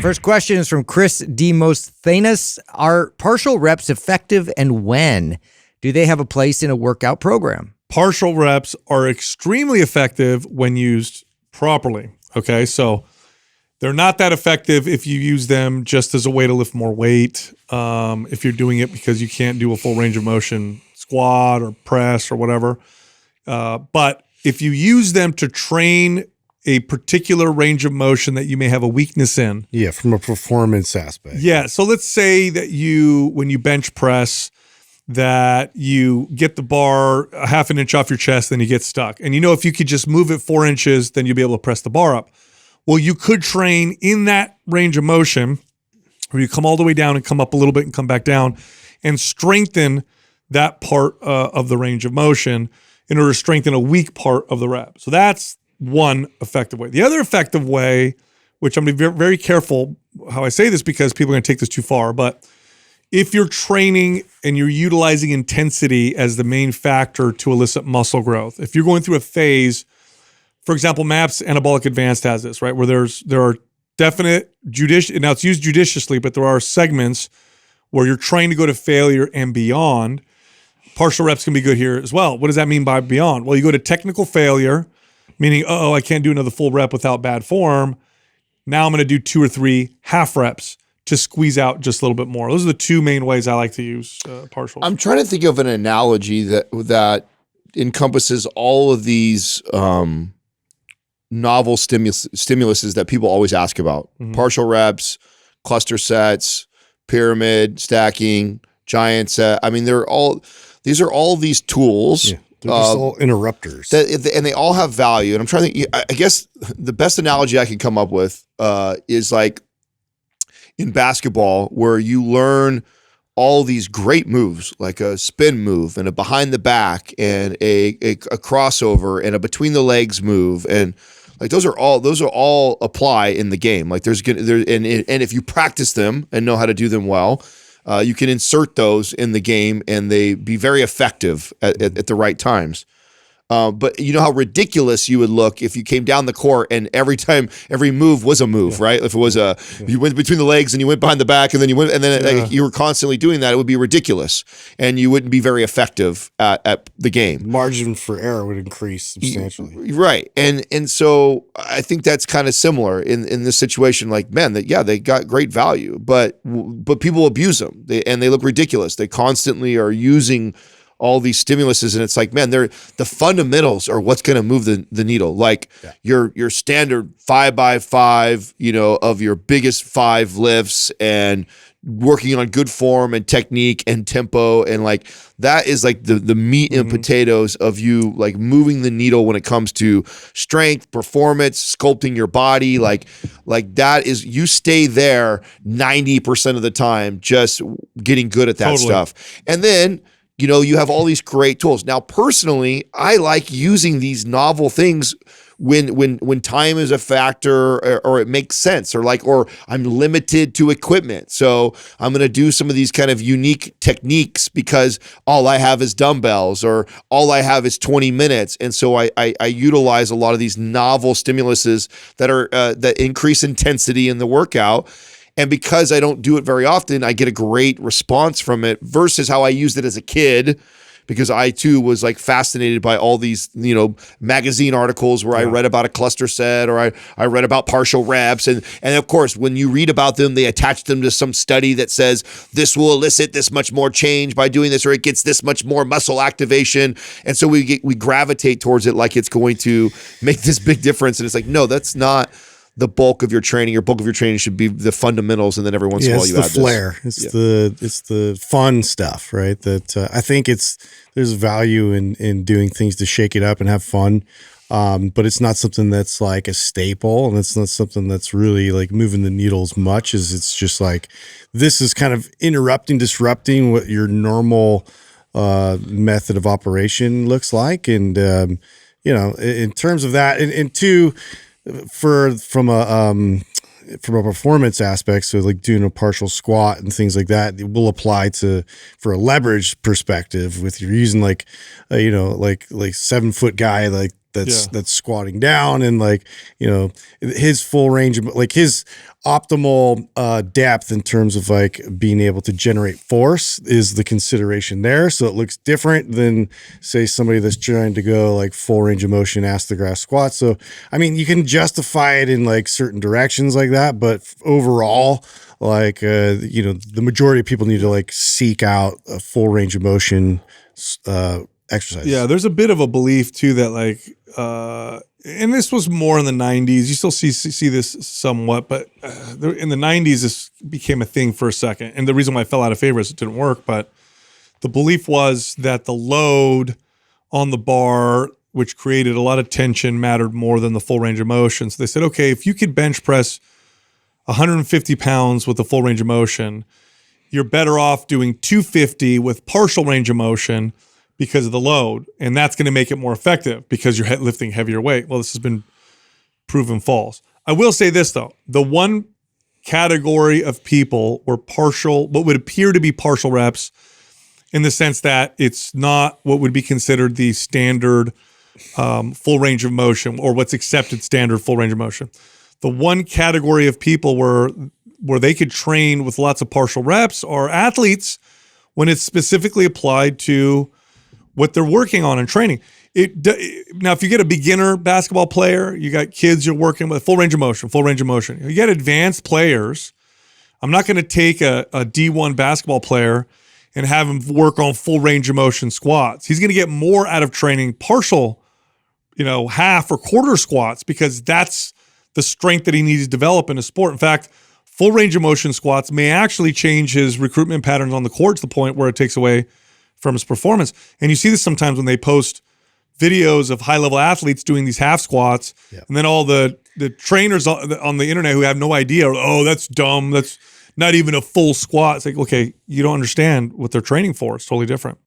First question is from Chris Demosthenes. Are partial reps effective, and when do they have a place in a workout program? Partial reps are extremely effective when used properly. Okay, so they're not that effective if you use them just as a way to lift more weight. If you're doing it because you can't do a full range of motion squat or press or whatever. But if you use them to train a particular range of motion that you may have a weakness in. Yeah, from a performance aspect. Yeah, so let's say that when you bench press, that you get the bar a half an inch off your chest, then you get stuck. And if you could just move it 4 inches, then you'll be able to press the bar up. Well, you could train in that range of motion where you come all the way down and come up a little bit and come back down and strengthen that part of the range of motion in order to strengthen a weak part of the rep. So that's one effective way. The other effective way, which I'm going to be very, very careful how I say this because people are going to take this too far, but if you're training and you're utilizing intensity as the main factor to elicit muscle growth, if you're going through a phase, for example, MAPS Anabolic Advanced has this, right? Where there are definite now it's used judiciously, but there are segments where you're trying to go to failure and beyond. Partial reps can be good here as well. What does that mean by beyond? Well, you go to technical failure, meaning, I can't do another full rep without bad form. Now I'm going to do 2 or 3 half reps to squeeze out just a little bit more. Those are the two main ways I like to use partials. I'm trying to think of an analogy that encompasses all of these novel stimuluses that people always ask about. Mm-hmm. Partial reps, cluster sets, pyramid, stacking, giant set. I mean, these are all these tools. Yeah. They're just all interrupters. And they all have value. And I'm trying to think, I guess the best analogy I can come up with is like in basketball, where you learn all these great moves, like a spin move and a behind the back and a crossover and a between the legs move. And like those are all apply in the game. Like and if you practice them and know how to do them well, you can insert those in the game and they be very effective at the right times. But you know how ridiculous you would look if you came down the court and every move was a move, right? If it was you went between the legs and you went behind the back and then you were constantly doing that, it would be ridiculous and you wouldn't be very effective at the game. Margin for error would increase substantially. Right. And so I think that's kind of similar in this situation. Like, man, they got great value, but people abuse them and they look ridiculous. They constantly are using all these stimuluses, and it's like, man, the fundamentals are what's going to move the needle. Like your standard 5x5, of your biggest 5 lifts and working on good form and technique and tempo, and like that is like the meat and potatoes of you like moving the needle when it comes to strength, performance, sculpting your body. Like that is, you stay there 90% of the time, just getting good at that stuff, and then. You have all these great tools. Now, personally, I like using these novel things when time is a factor or it makes sense or I'm limited to equipment. So I'm going to do some of these kind of unique techniques because all I have is dumbbells or all I have is 20 minutes. And so I utilize a lot of these novel stimuluses that increase intensity in the workout. And because I don't do it very often, I get a great response from it versus how I used it as a kid, because I too was like fascinated by all these, magazine articles where I read about a cluster set or I read about partial reps. And of course, when you read about them, they attach them to some study that says this will elicit this much more change by doing this, or it gets this much more muscle activation. And so we gravitate towards it like it's going to make this big difference. And it's like, no, that's not the bulk of your training. Your bulk of your training should be the fundamentals, and then every once in a while you add this. It's the flair. It's the fun stuff, right? That I think there's value in doing things to shake it up and have fun, but it's not something that's like a staple, and it's not something that's really like moving the needle as much as it's just like this is kind of disrupting what your normal method of operation looks like, and in terms of that, and two. From a performance aspect, so like doing a partial squat and things like that, it will apply for a leverage perspective. With you're using like 7-foot guy like that's squatting down, and like, you know, his full range of, like, his optimal depth in terms of like being able to generate force is the consideration there. So it looks different than, say, somebody that's trying to go like full range of motion ass to grass squat. So I mean, you can justify it in like certain directions like that, but overall, like you know, the majority of people need to like seek out a full range of motion exercise. Yeah, there's a bit of a belief too that like, and this was more in the 90s. You still see this somewhat, but in the 90s, this became a thing for a second. And the reason why it fell out of favor is it didn't work. But the belief was that the load on the bar, which created a lot of tension, mattered more than the full range of motion. So they said, okay, if you could bench press 150 pounds with a full range of motion, you're better off doing 250 with partial range of motion because of the load. And that's going to make it more effective because you're lifting heavier weight. Well, this has been proven false. I will say this though, the one category of people were partial, what would appear to be partial reps, in the sense that it's not what would be considered the standard full range of motion, or what's accepted standard full range of motion. The one category of people where they could train with lots of partial reps are athletes when it's specifically applied to what they're working on in training. Now, if you get a beginner basketball player, you got kids you're working with, full range of motion. You get advanced players. I'm not going to take a D1 basketball player and have him work on full range of motion squats. He's going to get more out of training partial, half or quarter squats, because that's the strength that he needs to develop in a sport. In fact, full range of motion squats may actually change his recruitment patterns on the court to the point where it takes away from his performance. And you see this sometimes when they post videos of high-level athletes doing these half squats, and then all the trainers on the internet who have no idea, oh, that's dumb, that's not even a full squat. It's like, okay, you don't understand what they're training for. It's totally different.